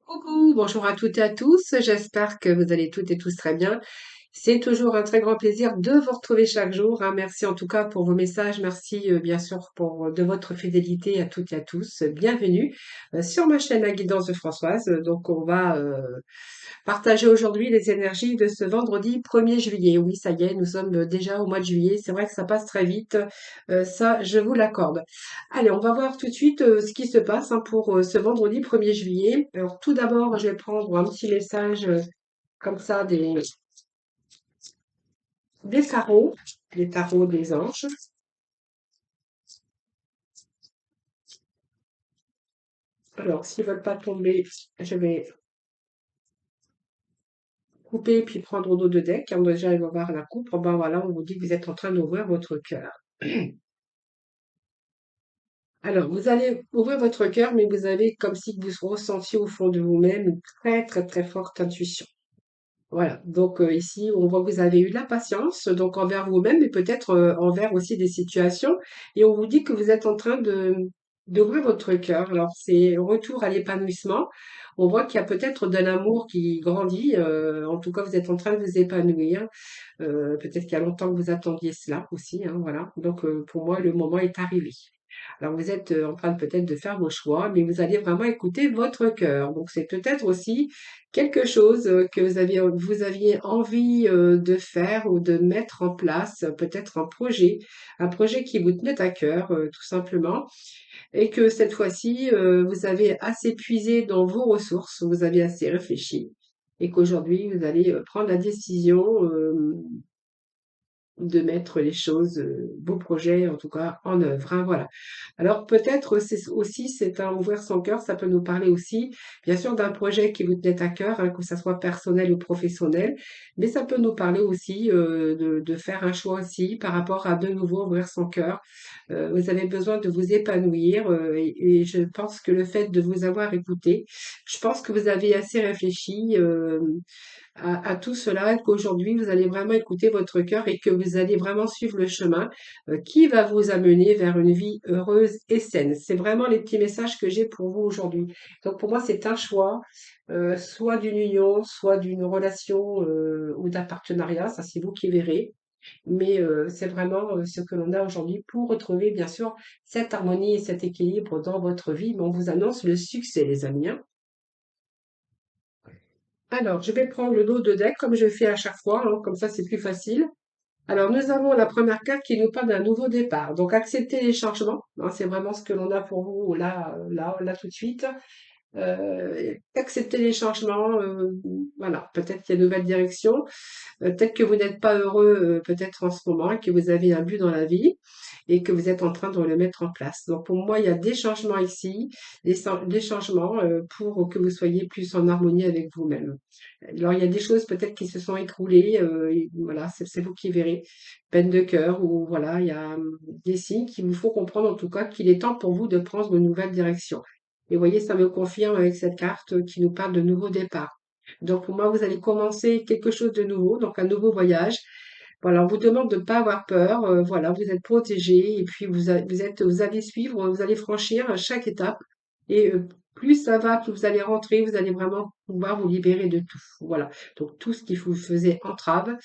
Coucou, bonjour à toutes et à tous. J'espère que vous allez toutes et tous très bien. C'est toujours un très grand plaisir de vous retrouver chaque jour, hein. Merci en tout cas pour vos messages. Merci bien sûr de votre fidélité à toutes et à tous. Bienvenue sur ma chaîne La Guidance de Françoise. Donc on va partager aujourd'hui les énergies de ce vendredi 1er juillet. Oui, ça y est, nous sommes déjà au mois de juillet. C'est vrai que ça passe très vite. Ça, je vous l'accorde. Allez, on va voir tout de suite ce qui se passe hein, pour ce vendredi 1er juillet. Alors tout d'abord, je vais prendre un petit message comme ça des tarots des anges. Alors, s'ils veulent pas tomber, je vais couper puis prendre au dos de deck. Hein, déjà, ils vont voir la coupe. Ben voilà, on vous dit que vous êtes en train d'ouvrir votre cœur. Alors, vous allez ouvrir votre cœur, mais vous avez comme si vous ressentiez au fond de vous-même une très, très, très forte intuition. Voilà. Donc, ici, on voit que vous avez eu de la patience, donc envers vous-même, mais peut-être envers aussi des situations. Et on vous dit que vous êtes en train d'ouvrir votre cœur. Alors, c'est retour à l'épanouissement. On voit qu'il y a peut-être de l'amour qui grandit. En tout cas, vous êtes en train de vous épanouir. Peut-être qu'il y a longtemps que vous attendiez cela aussi, hein, voilà. Donc, pour moi, le moment est arrivé. Alors, vous êtes en train peut-être de faire vos choix, mais vous allez vraiment écouter votre cœur. Donc, c'est peut-être aussi quelque chose que vous aviez envie de faire ou de mettre en place, peut-être un projet qui vous tenait à cœur, tout simplement, et que cette fois-ci, vous avez assez puisé dans vos ressources, vous avez assez réfléchi, et qu'aujourd'hui, vous allez prendre la décision de mettre les choses, vos projets en tout cas en œuvre, hein, voilà. Alors peut-être c'est un ouvrir son cœur, ça peut nous parler aussi, bien sûr, d'un projet qui vous tenait à cœur, hein, que ça soit personnel ou professionnel, mais ça peut nous parler aussi de faire un choix aussi par rapport à de nouveau ouvrir son cœur. Vous avez besoin de vous épanouir et je pense que le fait de vous avoir écouté, je pense que vous avez assez réfléchi. À tout cela, qu'aujourd'hui vous allez vraiment écouter votre cœur et que vous allez vraiment suivre le chemin qui va vous amener vers une vie heureuse et saine. C'est vraiment les petits messages que j'ai pour vous aujourd'hui. Donc pour moi, c'est un choix, soit d'une union, soit d'une relation ou d'un partenariat, ça c'est vous qui verrez. Mais c'est vraiment ce que l'on a aujourd'hui pour retrouver bien sûr cette harmonie et cet équilibre dans votre vie. Mais on vous annonce le succès, les amis, hein. Alors, je vais prendre le lot de deck comme je fais à chaque fois, hein, comme ça c'est plus facile. Alors, nous avons la première carte qui nous parle d'un nouveau départ. Donc, accepter les changements, hein, c'est vraiment ce que l'on a pour vous là, tout de suite. Accepter les changements, voilà, peut-être qu'il y a une nouvelle direction. Peut-être que vous n'êtes pas heureux, peut-être en ce moment, et que vous avez un but dans la vie et que vous êtes en train de le mettre en place. Donc pour moi, il y a des changements ici, des changements pour que vous soyez plus en harmonie avec vous-même. Alors il y a des choses peut-être qui se sont écroulées, et voilà, c'est vous qui verrez. Peine de cœur ou voilà, il y a des signes qui vous font comprendre en tout cas qu'il est temps pour vous de prendre une nouvelle direction. Et vous voyez, ça me confirme avec cette carte qui nous parle de nouveau départ. Donc pour moi, vous allez commencer quelque chose de nouveau, donc un nouveau voyage. Voilà, on vous demande de ne pas avoir peur. Voilà, vous êtes protégé et puis vous allez suivre, vous allez franchir chaque étape. Et plus ça va, plus vous allez rentrer, vous allez vraiment pouvoir vous libérer de tout. Voilà. Donc tout ce qui vous faisait entrave,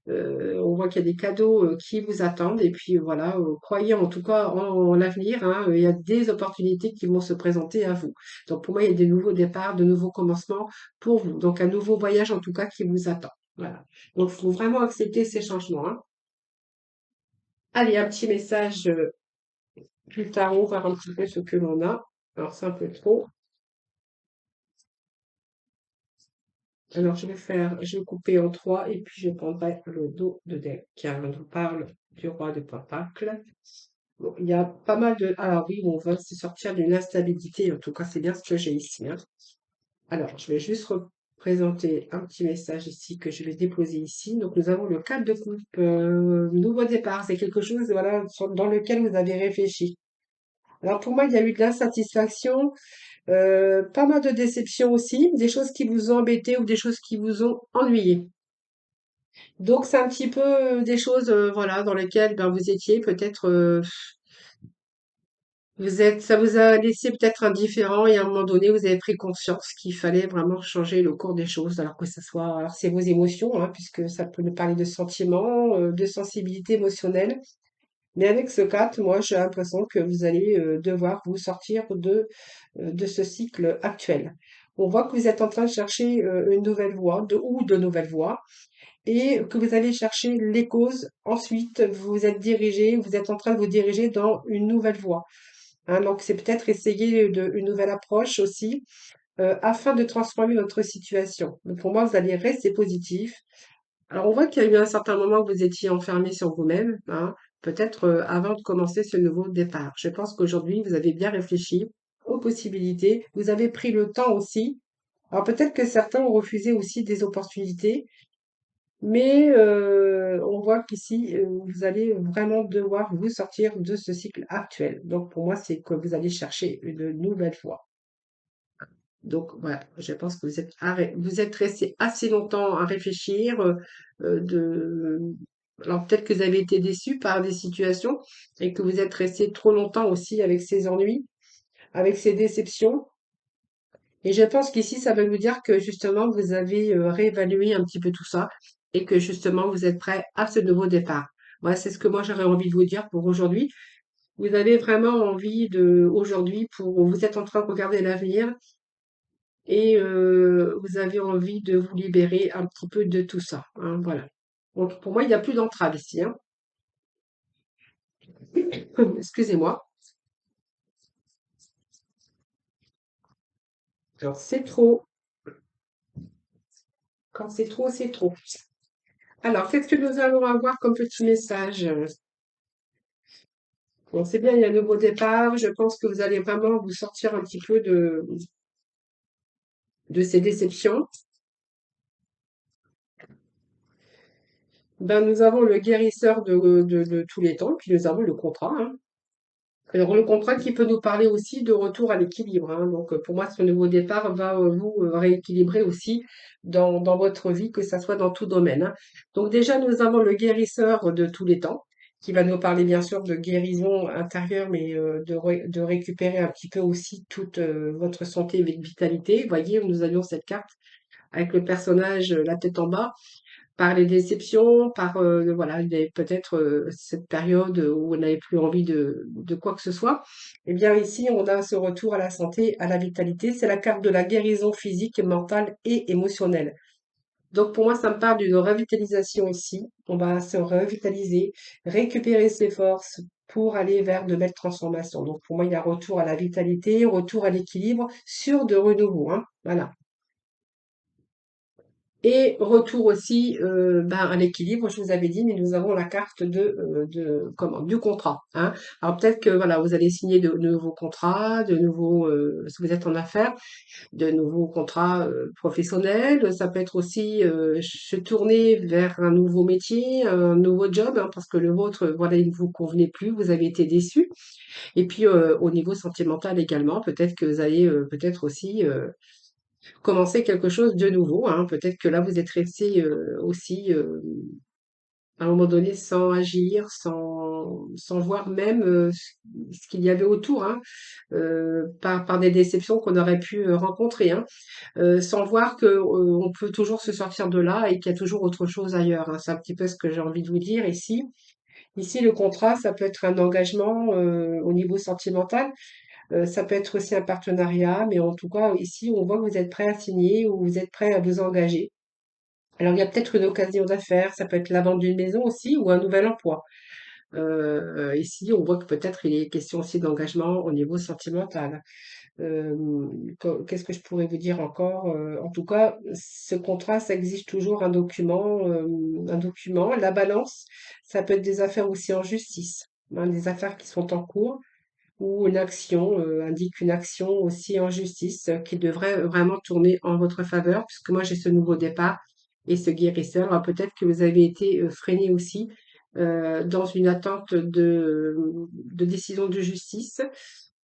on voit qu'il y a des cadeaux qui vous attendent. Et puis voilà, croyez en tout cas en l'avenir, hein, il y a des opportunités qui vont se présenter à vous. Donc pour moi, il y a des nouveaux départs, de nouveaux commencements pour vous. Donc un nouveau voyage en tout cas qui vous attend. Voilà. Donc il faut vraiment accepter ces changements, hein. Allez, un petit message du tarot, voir un petit peu ce que l'on a. Alors c'est un peu trop. Alors je vais couper en trois et puis je prendrai le dos de deck, car on nous parle du roi de Pentacle. Bon, il y a pas mal de... Alors oui, on va se sortir d'une instabilité. En tout cas, c'est bien ce que j'ai ici, hein. Alors, je vais juste représenter un petit message ici que je vais déposer ici. Donc, nous avons le 4 de coupe, nouveau départ. C'est quelque chose, voilà, dans lequel vous avez réfléchi. Alors, pour moi, il y a eu de l'insatisfaction, pas mal de déceptions aussi, des choses qui vous ont embêté ou des choses qui vous ont ennuyé. Donc, c'est un petit peu des choses, voilà, dans lesquelles ben, vous étiez peut-être Ça vous a laissé peut-être indifférent et à un moment donné, vous avez pris conscience qu'il fallait vraiment changer le cours des choses, alors que ça soit, alors c'est vos émotions, hein, puisque ça peut nous parler de sentiments, de sensibilité émotionnelle. Mais avec ce 4, moi, j'ai l'impression que vous allez devoir vous sortir de ce cycle actuel. On voit que vous êtes en train de chercher une nouvelle voie, ou de nouvelles voies, et que vous allez chercher les causes. Ensuite, vous êtes dirigé, vous êtes en train de vous diriger dans une nouvelle voie. Hein, donc, c'est peut-être essayer une nouvelle approche aussi, afin de transformer votre situation. Donc, pour moi, vous allez rester positif. Alors, on voit qu'il y a eu un certain moment où vous étiez enfermé sur vous-même, hein, peut-être avant de commencer ce nouveau départ. Je pense qu'aujourd'hui, vous avez bien réfléchi aux possibilités. Vous avez pris le temps aussi. Alors, peut-être que certains ont refusé aussi des opportunités, mais on voit qu'ici, vous allez vraiment devoir vous sortir de ce cycle actuel. Donc, pour moi, c'est que vous allez chercher une nouvelle voie. Donc voilà, je pense que vous êtes resté assez longtemps à réfléchir. Alors peut-être que vous avez été déçu par des situations et que vous êtes resté trop longtemps aussi avec ces ennuis, avec ces déceptions. Et je pense qu'ici, ça veut vous dire que justement, vous avez réévalué un petit peu tout ça et que justement, vous êtes prêt à ce nouveau départ. Voilà, c'est ce que moi j'aurais envie de vous dire pour aujourd'hui. Vous avez vraiment envie de aujourd'hui pour vous êtes en train de regarder l'avenir et vous avez envie de vous libérer un petit peu de tout ça, hein, voilà. Donc pour moi, il n'y a plus d'entrave ici, hein. Excusez-moi. Alors c'est trop. Quand c'est trop, c'est trop. Alors, qu'est-ce que nous allons avoir comme petit message? Bon, c'est bien, il y a un nouveau départ. Je pense que vous allez vraiment vous sortir un petit peu de ces déceptions. Ben, nous avons le guérisseur de tous les temps, puis nous avons le contrat, hein. Alors, le contrat qui peut nous parler aussi de retour à l'équilibre, hein. Donc, pour moi, ce nouveau départ va vous rééquilibrer aussi dans votre vie, que ça soit dans tout domaine, hein. Donc, déjà, nous avons le guérisseur de tous les temps, qui va nous parler bien sûr de guérison intérieure, mais de récupérer un petit peu aussi toute votre santé et votre vitalité. Vous voyez, nous avions cette carte avec le personnage la tête en bas par les déceptions, par voilà, il y avait peut-être cette période où on n'avait plus envie de quoi que ce soit. Eh bien ici, on a ce retour à la santé, à la vitalité. C'est la carte de la guérison physique, mentale et émotionnelle. Donc pour moi, ça me parle d'une revitalisation ici. On va se revitaliser, récupérer ses forces pour aller vers de belles transformations. Donc pour moi, il y a retour à la vitalité, retour à l'équilibre sur de renouveau, hein. Voilà. Et retour aussi ben, à l'équilibre, je vous avais dit, mais nous avons la carte du contrat, hein. Alors peut-être que voilà, vous allez signer de nouveaux contrats, de nouveaux, si vous êtes en affaires, de nouveaux contrats professionnels. Ça peut être aussi se tourner vers un nouveau métier, un nouveau job, hein, parce que le vôtre, voilà, il ne vous convenait plus, vous avez été déçu. Et puis au niveau sentimental également, peut-être que vous allez peut-être aussi commencer quelque chose de nouveau, hein. Peut-être que là, vous êtes resté aussi à un moment donné sans agir, sans voir même ce qu'il y avait autour, hein, par des déceptions qu'on aurait pu rencontrer, hein, sans voir que on peut toujours se sortir de là et qu'il y a toujours autre chose ailleurs, hein. C'est un petit peu ce que j'ai envie de vous dire ici. Ici, le contrat, ça peut être un engagement au niveau sentimental, ça peut être aussi un partenariat, mais en tout cas, ici, on voit que vous êtes prêt à signer ou vous êtes prêt à vous engager. Alors, il y a peut-être une occasion d'affaires, ça peut être la vente d'une maison aussi ou un nouvel emploi. Ici, on voit que peut-être il est question aussi d'engagement au niveau sentimental. Euh, Qu'est-ce que je pourrais vous dire encore? En tout cas, ce contrat, ça exige toujours un document. La balance, ça peut être des affaires aussi en justice, hein, des affaires qui sont en cours ou une action, indique une action aussi en justice qui devrait vraiment tourner en votre faveur, puisque moi j'ai ce nouveau départ et ce guérisseur. Alors peut-être que vous avez été freiné aussi dans une attente de décision de justice,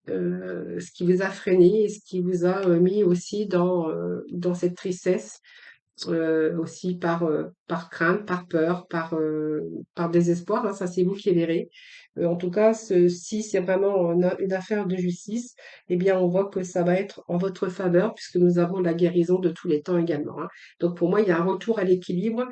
ce qui vous a freiné et ce qui vous a mis aussi dans cette tristesse aussi par crainte, par peur, par désespoir, hein, ça c'est vous qui verrez. En tout cas, si c'est vraiment une affaire de justice, eh bien on voit que ça va être en votre faveur puisque nous avons la guérison de tous les temps également, hein. Donc pour moi, il y a un retour à l'équilibre,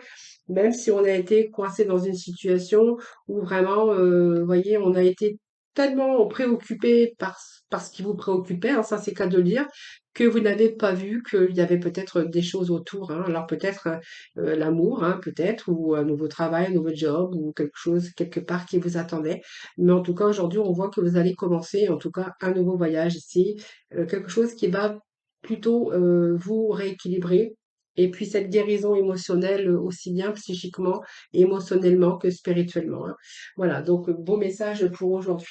même si on a été coincé dans une situation où vraiment, vous voyez, on a été tellement préoccupé par ce qui vous préoccupait, hein, ça c'est qu'à de le dire, que vous n'avez pas vu qu'il y avait peut-être des choses autour, hein. Alors peut-être l'amour, hein, peut-être, ou un nouveau travail, un nouveau job, ou quelque chose quelque part qui vous attendait. Mais en tout cas, aujourd'hui, on voit que vous allez commencer, en tout cas, un nouveau voyage ici, quelque chose qui va plutôt vous rééquilibrer. Et puis cette guérison émotionnelle, aussi bien psychiquement, émotionnellement que spirituellement, hein. Voilà, donc beau message pour aujourd'hui.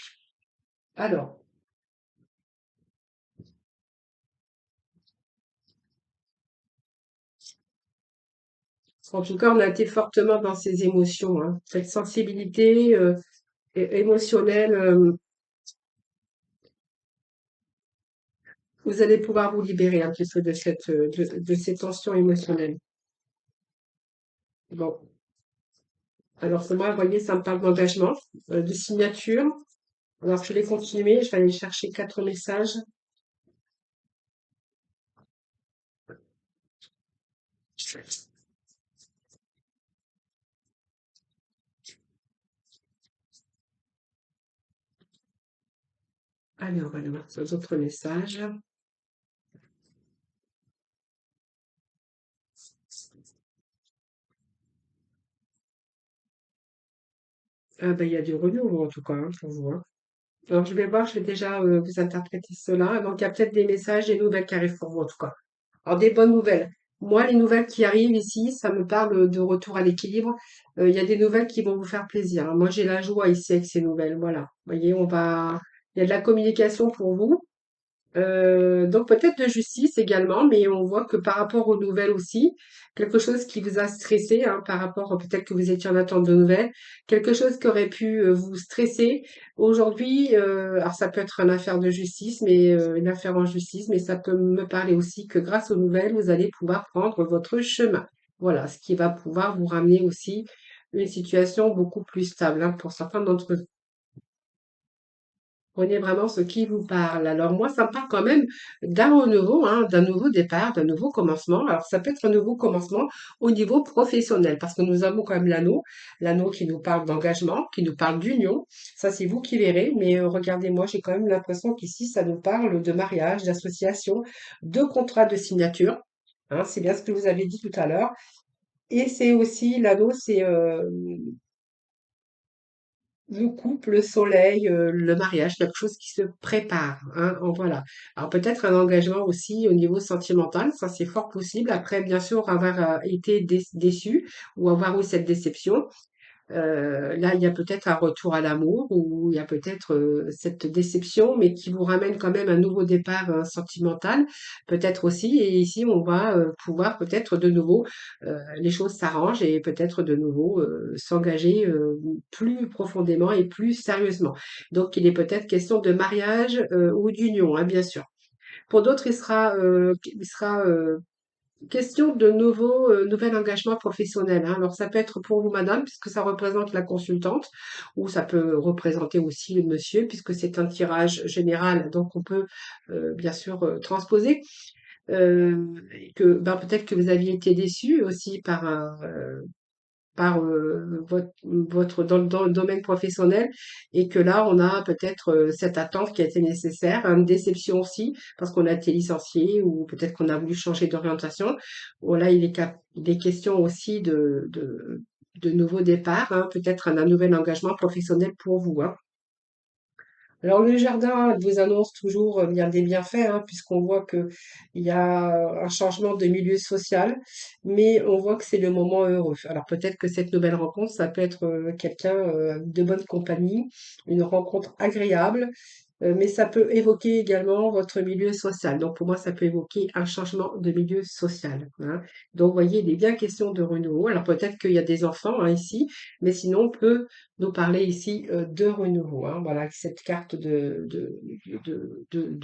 Alors, en tout cas, on a été fortement dans ces émotions, hein. Cette sensibilité émotionnelle, vous allez pouvoir vous libérer un petit peu de de ces tensions émotionnelles. Bon, alors que moi, vous voyez, ça me parle d'engagement, de signature. Alors, je vais continuer, je vais aller chercher 4 messages. Allez, on va aller voir ces autres messages. Ah ben, il y a du renouveau en tout cas, hein, pour vous, hein. Alors, je vais voir, je vais déjà vous interpréter cela. Donc, il y a peut-être des messages, des nouvelles qui arrivent pour vous, en tout cas. Alors, des bonnes nouvelles. Moi, les nouvelles qui arrivent ici, ça me parle de retour à l'équilibre. Il y a des nouvelles qui vont vous faire plaisir, hein. Moi, j'ai la joie ici avec ces nouvelles. Voilà. Vous voyez, il y a de la communication pour vous. Donc peut-être de justice également, mais on voit que par rapport aux nouvelles aussi, quelque chose qui vous a stressé, hein, par rapport peut-être que vous étiez en attente de nouvelles, quelque chose qui aurait pu vous stresser. Aujourd'hui, alors ça peut être une affaire de justice, mais une affaire en justice, mais ça peut me parler aussi que grâce aux nouvelles, vous allez pouvoir prendre votre chemin. Voilà, ce qui va pouvoir vous ramener aussi une situation beaucoup plus stable, hein, pour certains d'entre vous. Prenez vraiment ce qui vous parle. Alors moi, ça me parle quand même d'un renouveau, hein, d'un nouveau départ, d'un nouveau commencement. Alors ça peut être un nouveau commencement au niveau professionnel, parce que nous avons quand même l'anneau qui nous parle d'engagement, qui nous parle d'union. Ça, c'est vous qui verrez. Mais regardez, moi, j'ai quand même l'impression qu'ici, ça nous parle de mariage, d'association, de contrat de signature. Hein, c'est bien ce que vous avez dit tout à l'heure. Et c'est aussi l'anneau, c'est le couple, le soleil, le mariage, quelque chose qui se prépare, hein, voilà. Alors peut-être un engagement aussi au niveau sentimental, ça c'est fort possible. Après, bien sûr, avoir été déçu ou avoir eu cette déception, là, il y a peut-être un retour à l'amour ou il y a peut-être cette déception, mais qui vous ramène quand même un nouveau départ sentimental, peut-être aussi. Et ici, on va pouvoir peut-être de nouveau, les choses s'arrangent et peut-être de nouveau s'engager plus profondément et plus sérieusement. Donc, il est peut-être question de mariage ou d'union, hein, bien sûr. Pour d'autres, il sera question de nouvel engagement professionnel, hein. Alors ça peut être pour vous, madame, puisque ça représente la consultante, ou ça peut représenter aussi le monsieur, puisque c'est un tirage général, donc on peut bien sûr transposer. Et que ben, peut-être que vous aviez été déçu aussi par votre dans le domaine professionnel et que là on a peut-être cette attente qui a été nécessaire, une déception aussi parce qu'on a été licencié ou peut-être qu'on a voulu changer d'orientation. Voilà, il est question aussi de nouveaux départs, hein, peut-être un nouvel engagement professionnel pour vous, hein. Alors le jardin vous annonce toujours bien des bienfaits, hein, puisqu'on voit que il y a un changement de milieu social, mais on voit que c'est le moment heureux. Alors peut-être que cette nouvelle rencontre, ça peut être quelqu'un de bonne compagnie, une rencontre agréable, Mais ça peut évoquer également votre milieu social. Donc pour moi, ça peut évoquer un changement de milieu social, hein. Donc vous voyez, il est bien question de renouveau. Alors peut-être qu'il y a des enfants hein, ici, mais sinon on peut nous parler ici de renouveau, hein. Voilà, cette carte de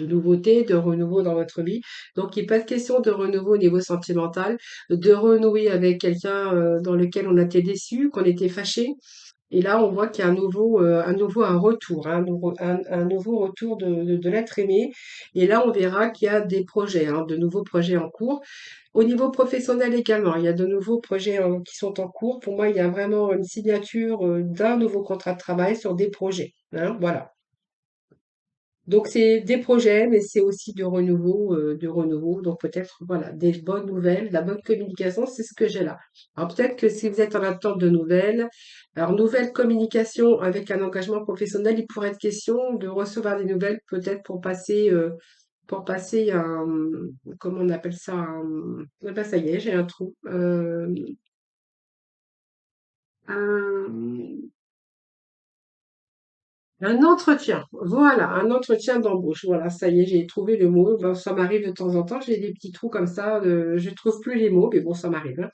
nouveauté, de renouveau dans votre vie. Donc il peut être question de renouveau au niveau sentimental, de renouer avec quelqu'un dans lequel on a été déçu, qu'on était fâché. Et là, on voit qu'il y a un retour, hein, un nouveau retour de l'être aimé. Et là, on verra qu'il y a des projets, hein, de nouveaux projets en cours. Au niveau professionnel également, il y a de nouveaux projets qui sont en cours. Pour moi, il y a vraiment une signature d'un nouveau contrat de travail sur des projets, hein, voilà. Donc c'est des projets, mais c'est aussi du renouveau, du renouveau. Donc peut-être voilà des bonnes nouvelles, de la bonne communication, c'est ce que j'ai là. Alors peut-être que si vous êtes en attente de nouvelles, alors nouvelle communication avec un engagement professionnel, il pourrait être question de recevoir des nouvelles, peut-être pour passer un, comment on appelle ça, ah ben ça y est, j'ai un trou, un, un entretien, voilà, un entretien d'embauche. Voilà, ça y est, j'ai trouvé le mot. Ben, ça m'arrive de temps en temps, j'ai des petits trous comme ça, je trouve plus les mots, mais bon, ça m'arrive, hein.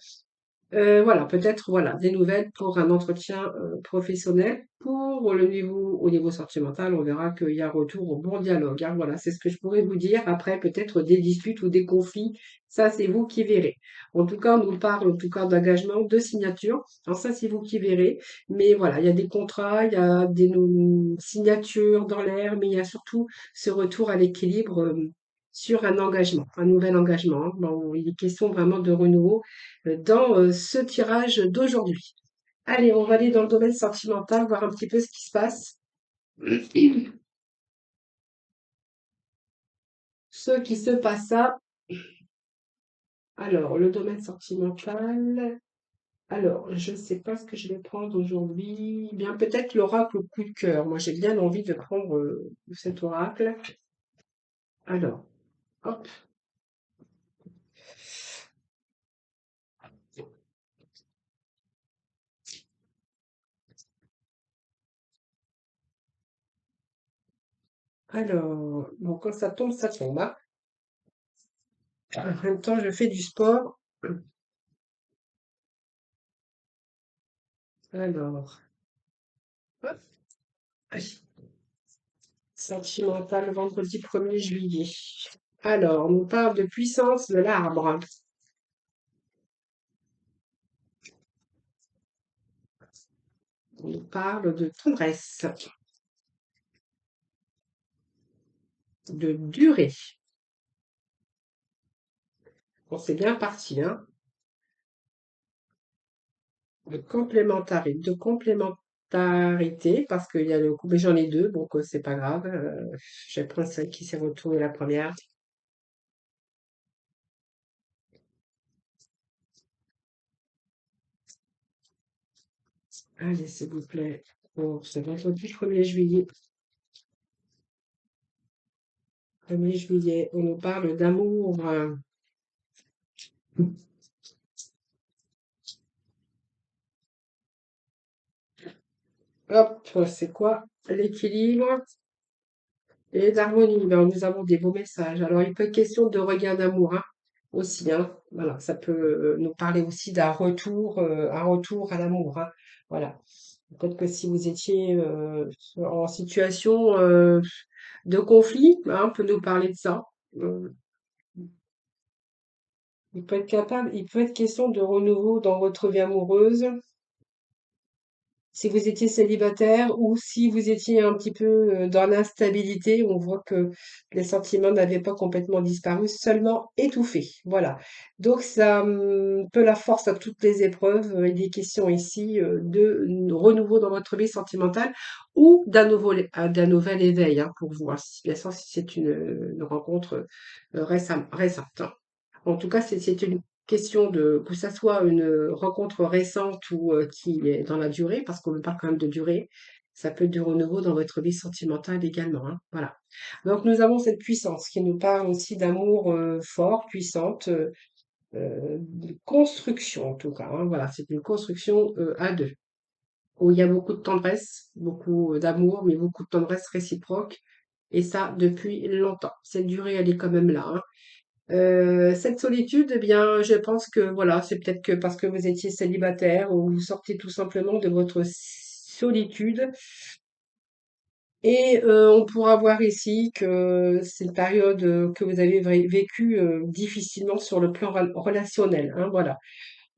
Voilà, peut-être voilà des nouvelles pour un entretien professionnel. Pour le niveau, au niveau sentimental, on verra qu'il y a retour au bon dialogue, hein. Voilà, c'est ce que je pourrais vous dire. Après, peut-être des disputes ou des conflits, ça c'est vous qui verrez. En tout cas, on nous parle en tout cas d'engagement, de signature. Alors ça, c'est vous qui verrez. Mais voilà, il y a des contrats, il y a des signatures dans l'air, mais il y a surtout ce retour à l'équilibre sur un engagement, un nouvel engagement, hein. Bon, il est question vraiment de renouveau dans ce tirage d'aujourd'hui. Allez, on va aller dans le domaine sentimental, voir un petit peu ce qui se passe. Ce qui se passe là. Alors, le domaine sentimental. Alors, je ne sais pas ce que je vais prendre aujourd'hui. Bien, peut-être l'oracle coup de cœur. Moi, j'ai bien envie de prendre cet oracle. Alors, hop. Alors, bon, quand ça tombe, ça tombe, hein. En même temps, je fais du sport. Alors, hop. Aïe. Sentimental, vendredi 1er juillet. Alors, on nous parle de puissance de l'arbre. On nous parle de tendresse, de durée. Bon, c'est bien parti, hein. De complémentarité, parce qu'il y a le coup, mais j'en ai deux, donc c'est pas grave. Je vais prendre celle qui s'est retrouvée la première. Allez, s'il vous plaît. Bon, c'est vendredi 1er juillet. 1er juillet, on nous parle d'amour. Hop, c'est quoi? L'équilibre. Et d'harmonie, ben, nous avons des beaux messages. Alors, il peut être question de regain d'amour, hein, aussi, hein. Voilà, ça peut nous parler aussi un retour à l'amour, hein. Voilà. Peut-être que si vous étiez en situation de conflit, hein, on peut nous parler de ça. Euh, il peut être question de renouveau dans votre vie amoureuse. Si vous étiez célibataire ou si vous étiez un petit peu dans l'instabilité, on voit que les sentiments n'avaient pas complètement disparu, seulement étouffés. Voilà. Donc ça peut la force à toutes les épreuves. Il est question ici de renouveau dans votre vie sentimentale ou d'un nouvel éveil hein, pour vous, hein. Bien sûr, si c'est une rencontre récente, hein. En tout cas, c'est une question de que ça soit une rencontre récente ou qui est dans la durée, parce qu'on me parle quand même de durée, ça peut être du renouveau dans votre vie sentimentale également, hein. Voilà. Donc nous avons cette puissance qui nous parle aussi d'amour fort, puissante, de construction en tout cas, hein. Voilà, c'est une construction à deux, où il y a beaucoup de tendresse, beaucoup d'amour, mais beaucoup de tendresse réciproque. Et ça, depuis longtemps. Cette durée, elle est quand même là, hein. Cette solitude, eh bien, je pense que voilà, c'est peut-être que parce que vous étiez célibataire ou vous sortez tout simplement de votre solitude. Et on pourra voir ici que c'est une période que vous avez vécue difficilement sur le plan relationnel, hein, voilà.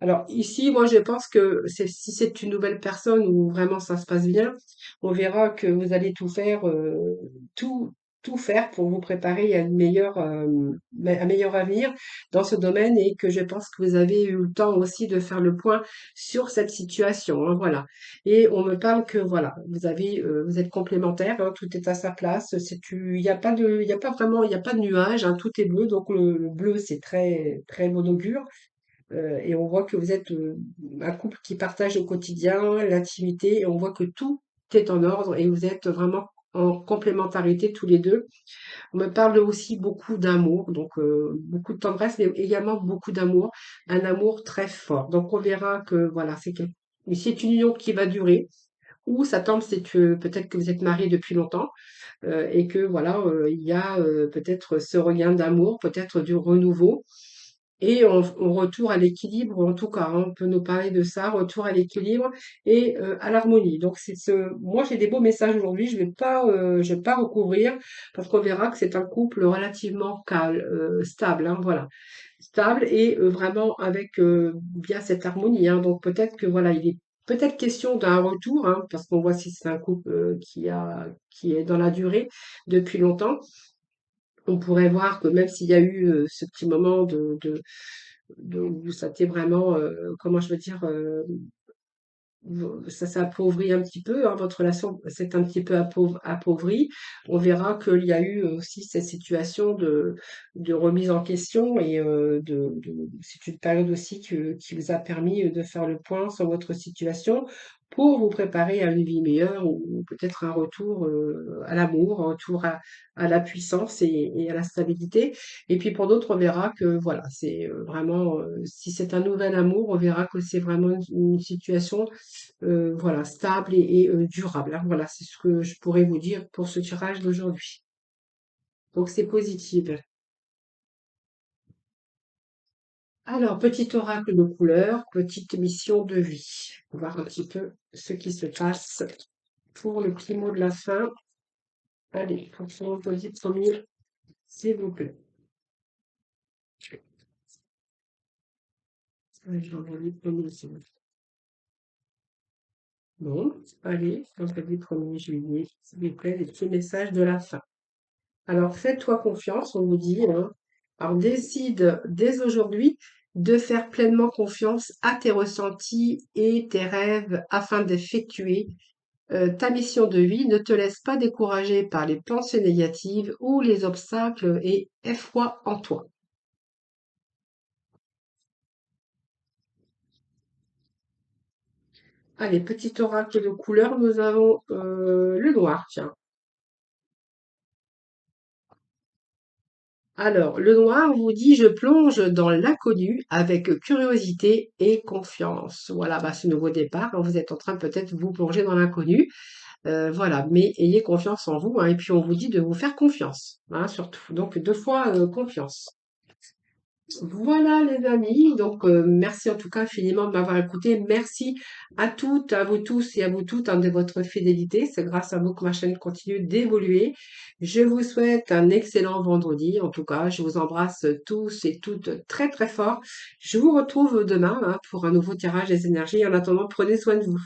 Alors ici, moi je pense que si c'est une nouvelle personne où vraiment ça se passe bien, on verra que vous allez tout faire, tout, tout faire pour vous préparer à un meilleur avenir dans ce domaine et que je pense que vous avez eu le temps aussi de faire le point sur cette situation, hein, voilà. Et on me parle que voilà, vous êtes complémentaires, hein, tout est à sa place. Il n'y a pas il y a pas vraiment, il n'y a pas de nuage, hein, tout est bleu, donc le bleu c'est très très bon augure. Et on voit que vous êtes un couple qui partage au quotidien l'intimité et on voit que tout est en ordre et vous êtes vraiment en complémentarité tous les deux. On me parle aussi beaucoup d'amour, donc beaucoup de tendresse, mais également beaucoup d'amour, un amour très fort. Donc on verra que voilà, c'est une union qui va durer. Ou ça tombe, c'est que peut-être que vous êtes mariés depuis longtemps et que voilà, il y a peut-être ce regain d'amour, peut-être du renouveau. Et on retourne à l'équilibre, en tout cas, hein, on peut nous parler de ça, retour à l'équilibre et à l'harmonie. Donc moi j'ai des beaux messages aujourd'hui, je vais pas recouvrir parce qu'on verra que c'est un couple relativement calme, stable, hein, voilà, stable et vraiment avec bien cette harmonie, hein. Donc peut-être que voilà, il est peut-être question d'un retour, hein, parce qu'on voit si c'est un couple qui est dans la durée depuis longtemps. On pourrait voir que même s'il y a eu ce petit moment où ça t'est vraiment, comment je veux dire, ça s'appauvrit un petit peu, hein, votre relation s'est un petit peu appauvrie. On verra qu'il y a eu aussi cette situation de remise en question et c'est une période aussi qui vous a permis de faire le point sur votre situation pour vous préparer à une vie meilleure ou peut-être un retour à l'amour, un retour à la puissance et à la stabilité. Et puis pour d'autres, on verra que voilà, c'est vraiment, si c'est un nouvel amour, on verra que c'est vraiment une situation voilà, stable et durable, hein. Voilà, c'est ce que je pourrais vous dire pour ce tirage d'aujourd'hui. Donc c'est positif. Alors, petit oracle de couleur, petite mission de vie. On va voir un petit peu ce qui se passe pour le petit mot de la fin. Allez, pour ce vendredi premier, s'il vous plaît. Allez, vendredi premier, s'il vous plaît. Bon, allez, vendredi 1er juillet, s'il vous plaît, les petits messages de la fin. Alors, fais-toi confiance, on vous dit, hein. Alors, décide dès aujourd'hui de faire pleinement confiance à tes ressentis et tes rêves afin d'effectuer ta mission de vie. Ne te laisse pas décourager par les pensées négatives ou les obstacles et aie foi en toi. Allez, petit oracle de couleur, nous avons le noir, tiens. Alors, le noir vous dit, je plonge dans l'inconnu avec curiosité et confiance. Voilà, bah, ce nouveau départ, hein, vous êtes en train peut-être de vous plonger dans l'inconnu. Voilà, mais ayez confiance en vous, hein, et puis on vous dit de vous faire confiance, hein, surtout. Donc, deux fois confiance. Voilà les amis, donc merci en tout cas infiniment de m'avoir écouté. Merci à toutes, à vous tous et à vous toutes, hein, de votre fidélité. C'est grâce à vous que ma chaîne continue d'évoluer. Je vous souhaite un excellent vendredi. En tout cas, je vous embrasse tous et toutes très très fort. Je vous retrouve demain, hein, pour un nouveau tirage des énergies. En attendant, prenez soin de vous.